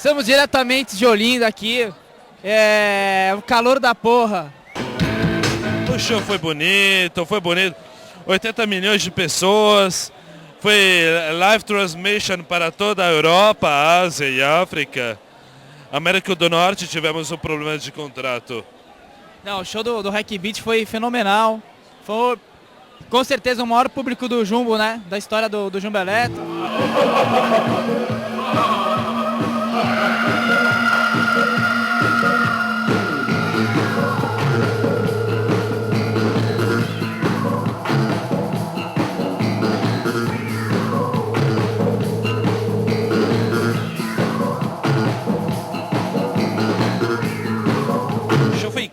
Estamos diretamente de Olinda aqui, o calor da porra. O show foi bonito, 80 milhões de pessoas, foi live transmission para toda a Europa, Ásia e África. América do Norte tivemos um problema de contrato. Não, o show do Recbeat foi fenomenal. Foi com certeza o maior público do Jumbo, né? Da história do Jumbo Eletro.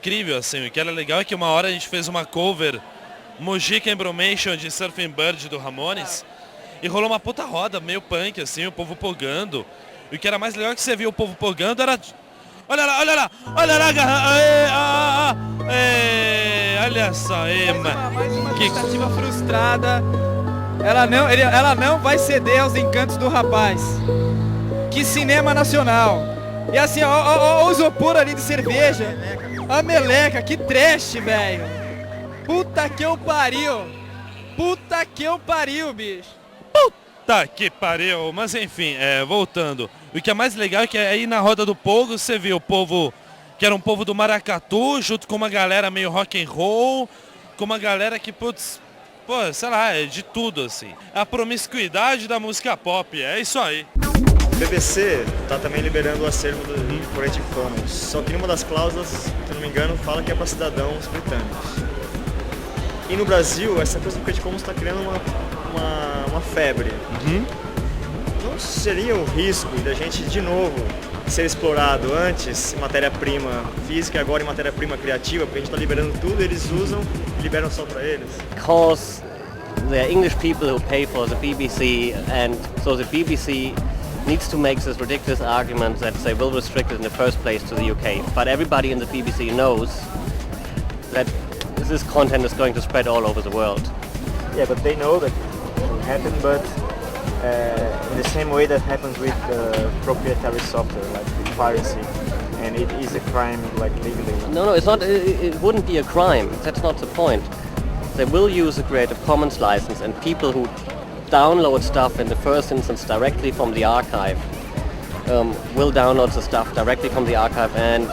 Incrível, assim, o que era legal é que uma hora a gente fez uma cover Mojica Embromation de Surfing Bird do Ramones e rolou uma puta roda meio punk, assim, o povo pogando. E o que era mais legal é que você via o povo pogando era... Olha lá, olha lá, olha lá, olha só, mais uma tentativa frustrada. Ela não vai ceder aos encantos do rapaz. Que cinema nacional. E assim, ó o isopor ali de cerveja. A meleca, que trash, velho. Puta que eu pariu. Puta que eu pariu, bicho. Puta que pariu. Mas enfim, voltando. O que é mais legal é que aí na roda do povo você vê o povo, que era um povo do maracatu, junto com uma galera meio rock and roll, com uma galera que, putz, pô, sei lá, é de tudo, assim. A promiscuidade da música pop, é isso aí. O BBC está também liberando o acervo do Creative Commons, só que numa das cláusulas, se eu não me engano, fala que é para cidadãos britânicos. E no Brasil, essa coisa do Creative Commons está criando uma febre. Não seria um risco da gente, de novo, ser explorado antes em matéria-prima física e agora em matéria-prima criativa, porque a gente está liberando tudo, eles usam e liberam só para eles? Because the English people who pay for the BBC, and so the BBC needs to make this ridiculous argument that they will restrict it in the first place to the UK. But everybody in the BBC knows that this content is going to spread all over the world. Yeah, but they know that it will happen, but in the same way that happens with proprietary software, like with piracy, and it is a crime, like legally. No, it's not. It wouldn't be a crime. That's not the point. They will use a Creative Commons license, and people who download stuff in the first instance directly from the archive will download the stuff directly from the archive, and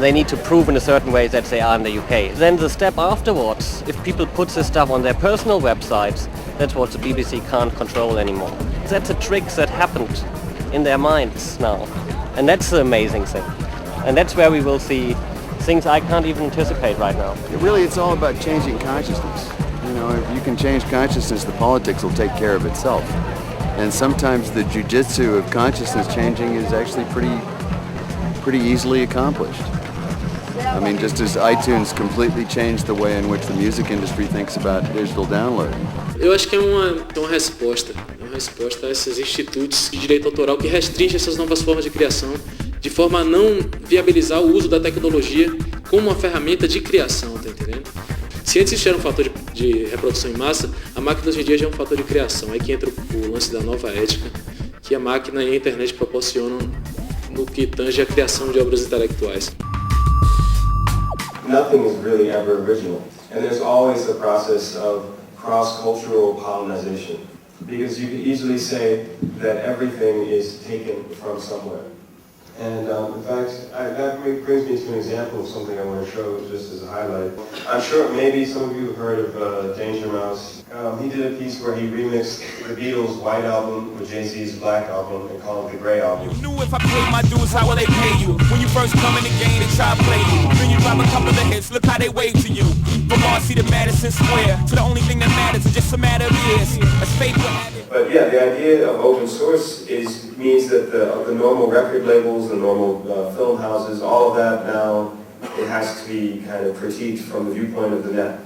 they need to prove in a certain way that they are in the UK. Then the step afterwards, if people put this stuff on their personal websites, that's what the BBC can't control anymore. That's a trick that happened in their minds now, and that's the amazing thing. And that's where we will see things I can't even anticipate right now. Really, it's all about changing consciousness. You know, if you can change consciousness, the politics will take care of itself. And sometimes the jujitsu of consciousness changing is actually pretty easily accomplished. I mean, just as iTunes completely changed the way in which the music industry thinks about digital downloading. Eu acho que é uma resposta a esses institutos de direito autoral que restringem essas novas formas de criação, de forma a não viabilizar o uso da tecnologia como uma ferramenta de criação, tá entendendo? Se antes isso era um fator de reprodução em massa, a máquina hoje em dia já é um fator de criação. Aí que entra o lance da nova ética, que a máquina e a internet proporcionam no que tange a criação de obras intelectuais. Nothing is really ever original, and there's always a process of cross-cultural colonization, because you could easily say that everything is taken from somewhere. And in fact, that brings me to an example of something I want to show just as a highlight. I'm sure maybe some of you have heard of Danger Mouse. He did a piece where he remixed the Beatles' White Album with Jay-Z's Black Album and called it the Grey Album. You knew if I paid my dues, how will they pay you? When you first come in the game, they try to play you. Then you drop a couple of hits, look how they wave to you. From Marcy to Madison Square, to the only thing that matters is just a matter of years. As fate will have it. But yeah, the idea of open source means that the normal record labels, the normal film houses, all of that now, it has to be kind of critiqued from the viewpoint of the net.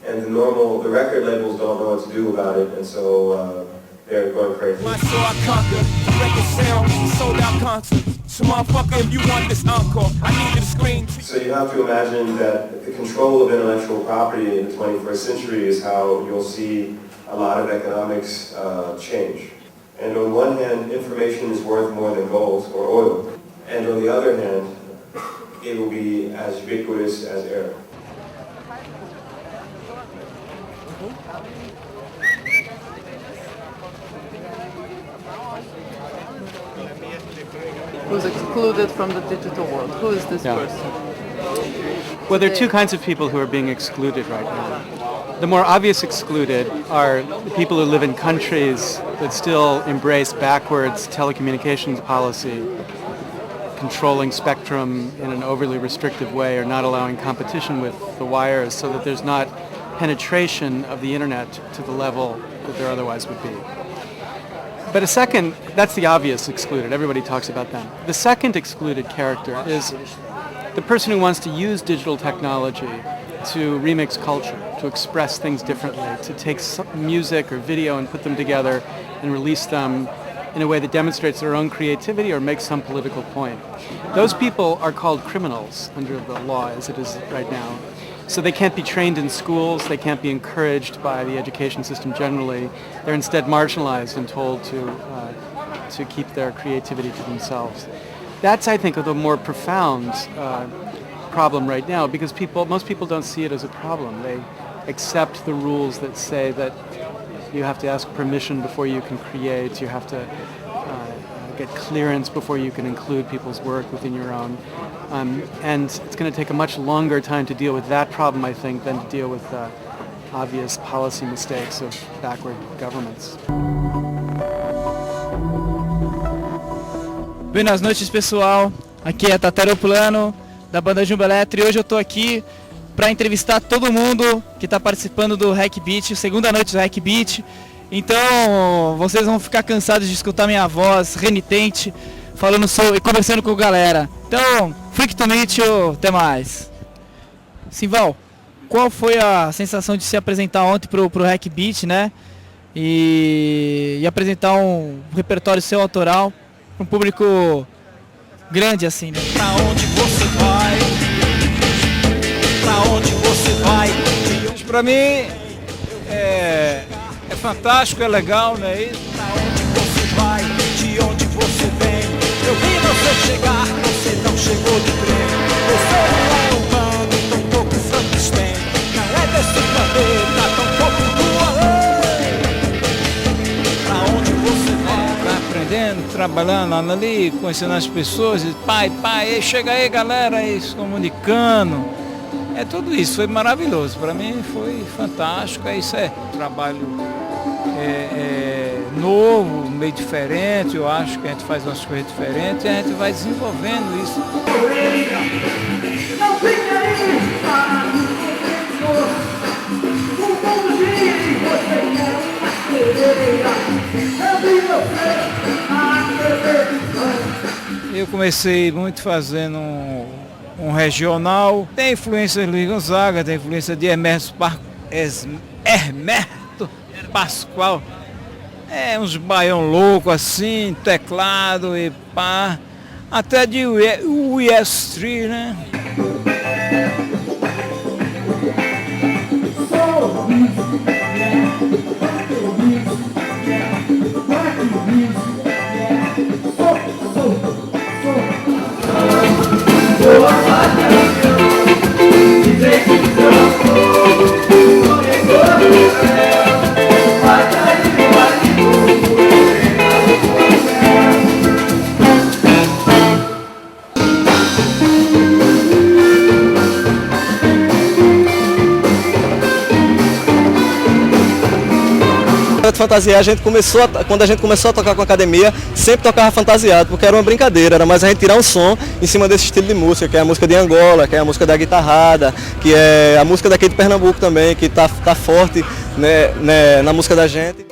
And the record labels don't know what to do about it, and so they're going crazy. My soul I conquer, record sale, sold out concert. So motherfucker, if you want this encore, I need you to scream. So you have to imagine that the control of intellectual property in the 21st century is how you'll see a lot of economics change. And on one hand, information is worth more than gold or oil. And on the other hand, it will be as ubiquitous as air. Who's excluded from the digital world? Who is this person? Well, there are two kinds of people who are being excluded right now. The more obvious excluded are the people who live in countries that still embrace backwards telecommunications policy, controlling spectrum in an overly restrictive way or not allowing competition with the wires so that there's not penetration of the internet to the level that there otherwise would be. But a second, that's the obvious excluded, everybody talks about them. The second excluded character is the person who wants to use digital technology to remix culture, to express things differently, to take music or video and put them together and release them in a way that demonstrates their own creativity or makes some political point. Those people are called criminals under the law as it is right now. So they can't be trained in schools, they can't be encouraged by the education system generally. They're instead marginalized and told to keep their creativity to themselves. That's, I think, the more profound problem right now, because most people don't see it as a problem. They accept the rules that say that you have to ask permission before you can create, you have to get clearance before you can include people's work within your own. And it's going to take a much longer time to deal with that problem, I think, than to deal with obvious policy mistakes of backward governments. Buenas noites, pessoal. Aqui é Tatero Plano, da banda Jumbo Eletro, e hoje eu estou aqui para entrevistar todo mundo que está participando do Recbeat, segunda noite do Recbeat. Então, vocês vão ficar cansados de escutar minha voz renitente, falando e conversando com a galera. Então, freak to meet you, até mais. Simval, qual foi a sensação de se apresentar ontem pro Recbeat, né? E apresentar um repertório seu autoral para um público grande assim, né? Pra onde você vai? Pra onde você vai? Pra mim é fantástico, é legal, né? Pra onde você vai? De onde você vem? Eu vi você chegar, você não chegou de trem. Você não é humano, tão pouco Frankenstein. Não é desse planeta, tão pouco do além. Pra onde você vai? Tá aprendendo, trabalhando ali, conhecendo as pessoas, e pai, chega aí galera, aí se comunicando. É tudo isso, foi maravilhoso, para mim foi fantástico, isso é trabalho novo, meio diferente, eu acho que a gente faz umas coisas diferentes e a gente vai desenvolvendo isso. Eu comecei muito fazendo um regional, tem influência de Luiz Gonzaga, tem influência de Hermeto Pascoal, uns baião louco assim, teclado e pá, até de US Street, né? Fantasiar, quando a gente começou a tocar com a academia, sempre tocava fantasiado, porque era uma brincadeira, era mais a gente tirar um som em cima desse estilo de música, que é a música de Angola, que é a música da guitarrada, que é a música daqui de Pernambuco também, que tá forte, né, na música da gente.